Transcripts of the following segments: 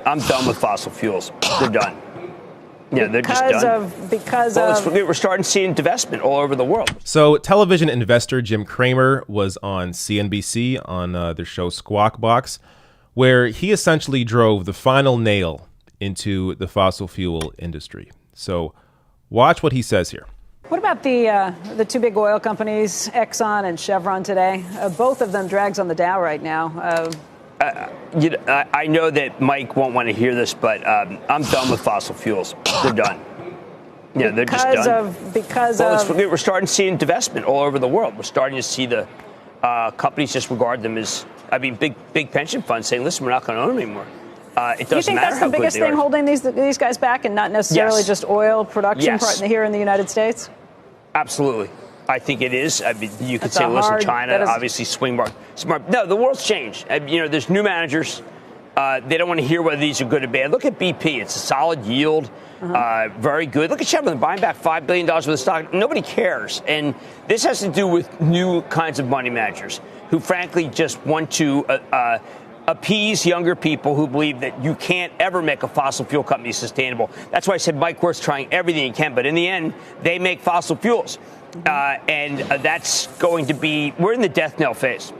I'm done with fossil fuels. They're done. Yeah, they're just done. We're starting to see divestment all over the world. So television investor Jim Cramer was on CNBC on their show Squawk Box, where he essentially drove the final nail into the fossil fuel industry. So watch what he says here. What about the two big oil companies, Exxon and Chevron today? Both of them drags on the Dow right now. I know that Mike won't want to hear this, but I'm done with fossil fuels. They're done. Yeah, they're just done. We're starting to see divestment all over the world. We're starting to see the companies just regard them as, big pension funds saying, listen, we're not going to own them anymore. It doesn't matter how good they are. Do you think that's the biggest thing holding these guys back, and not necessarily just oil production here in the United States? Absolutely. I think it is. You could say, listen, China, obviously swing market. Smart. No, the world's changed. There's new managers. They don't want to hear whether these are good or bad. Look at BP. It's a solid yield. Very good. Look at Chevron buying back $5 billion worth of stock. Nobody cares. And this has to do with new kinds of money managers who, frankly, just want to appease younger people who believe that you can't ever make a fossil fuel company sustainable. That's why I said Mike Wirth's trying everything he can. But in the end, they make fossil fuels. And that's going to be, we're in the death knell phase.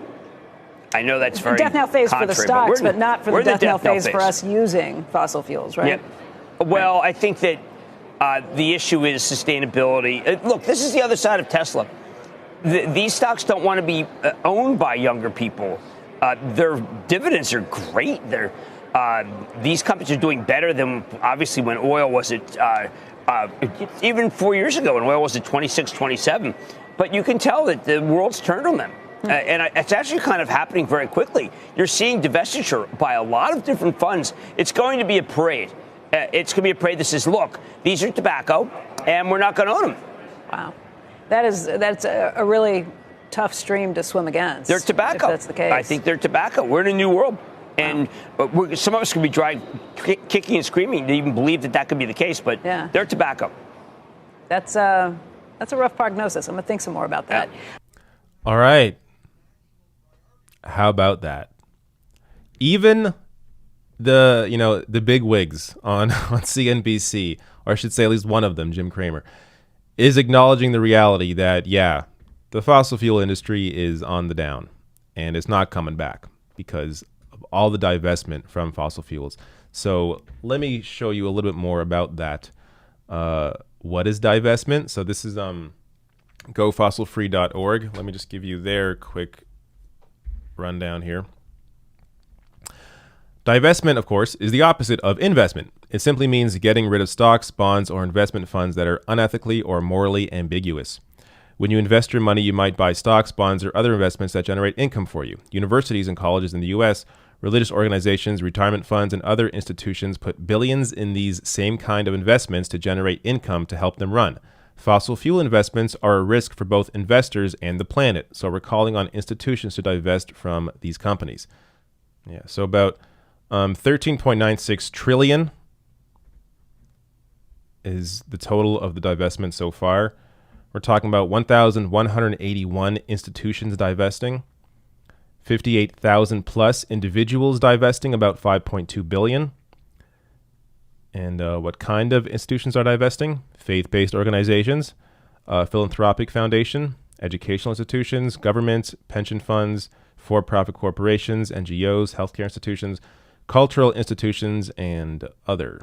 I know that's very death knell phase for the stocks, but not for the death knell phase for us using fossil fuels, right? Yeah. Well, I think that the issue is sustainability. Look, this is the other side of Tesla. These stocks don't want to be owned by younger people. Their dividends are great. These companies are doing better than, obviously, when oil was at even 4 years ago when oil was at 26, 27. But you can tell that the world's turned on them. And it's actually kind of happening very quickly. You're seeing divestiture by a lot of different funds. It's going to be a parade. It's going to be a parade that says, look, these are tobacco, and we're not going to own them. Wow. That's a really tough stream to swim against. They're tobacco. If that's the case. I think they're tobacco. We're in a new world. And some of us could be kicking and screaming to even believe that could be the case, but they're tobacco. That's a rough prognosis. I'm going to think some more about that. All right. How about that? Even the big wigs on CNBC, or I should say at least one of them, Jim Cramer, is acknowledging the reality that, the fossil fuel industry is on the down and it's not coming back because of all the divestment from fossil fuels. So let me show you a little bit more about that. What is divestment? So this is gofossilfree.org. Let me just give you their quick rundown here. Divestment, of course, is the opposite of investment. It simply means getting rid of stocks, bonds, or investment funds that are unethically or morally ambiguous. When you invest your money, you might buy stocks, bonds, or other investments that generate income for you. Universities and colleges in the U.S., religious organizations, retirement funds, and other institutions put billions in these same kind of investments to generate income to help them run. Fossil fuel investments are a risk for both investors and the planet, so we're calling on institutions to divest from these companies. So about 13.96 trillion is the total of the divestment so far. We're talking about 1,181 institutions divesting, 58,000 plus individuals divesting, about 5.2 billion. And what kind of institutions are divesting? Faith-based organizations, philanthropic foundation, educational institutions, governments, pension funds, for-profit corporations, NGOs, healthcare institutions, cultural institutions, and other.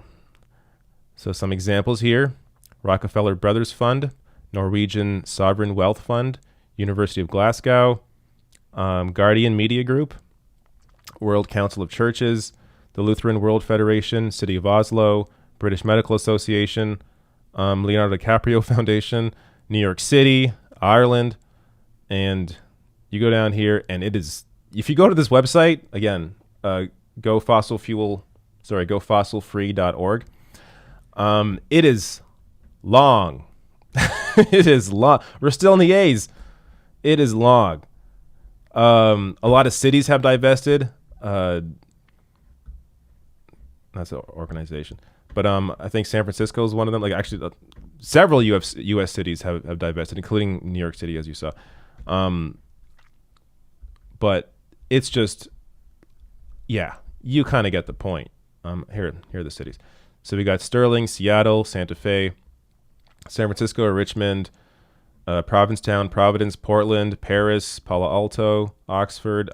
So some examples here: Rockefeller Brothers Fund, Norwegian Sovereign Wealth Fund, University of Glasgow, Guardian Media Group, World Council of Churches, the Lutheran World Federation, City of Oslo, British Medical Association, Leonardo DiCaprio Foundation, New York City, Ireland, and you go down here and it is, if you go to this website, again, gofossilfree.org, it is long. It is long. We're still in the A's. It is long. A lot of cities have divested. That's an organization. But I think San Francisco is one of them. Like, actually, several U.S. cities have divested, including New York City, as you saw. But it's just, you kind of get the point. Here are the cities. So we got Sterling, Seattle, Santa Fe, San Francisco, Richmond, Provincetown, Providence, Portland, Paris, Palo Alto, Oxford,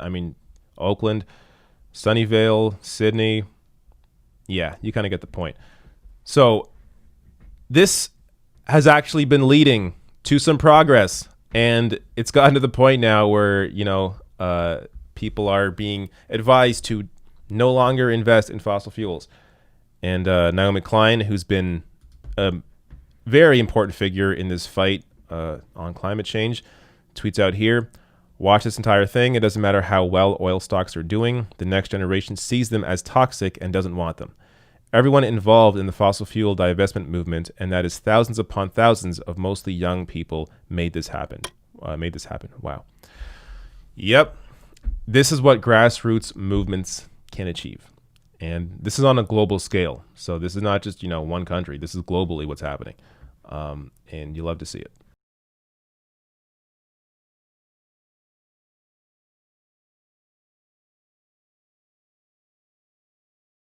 Oakland, Sunnyvale, Sydney. Yeah, you kind of get the point. So this has actually been leading to some progress, and it's gotten to the point now where, people are being advised to no longer invest in fossil fuels. And Naomi Klein, who's been a very important figure in this fight on climate change, tweets out here, watch this entire thing. It doesn't matter how well oil stocks are doing. The next generation sees them as toxic and doesn't want them. Everyone involved in the fossil fuel divestment movement, and that is thousands upon thousands of mostly young people, made this happen. Wow. Yep. This is what grassroots movements can achieve. And this is on a global scale. So this is not just, one country. This is globally what's happening. And you love to see it.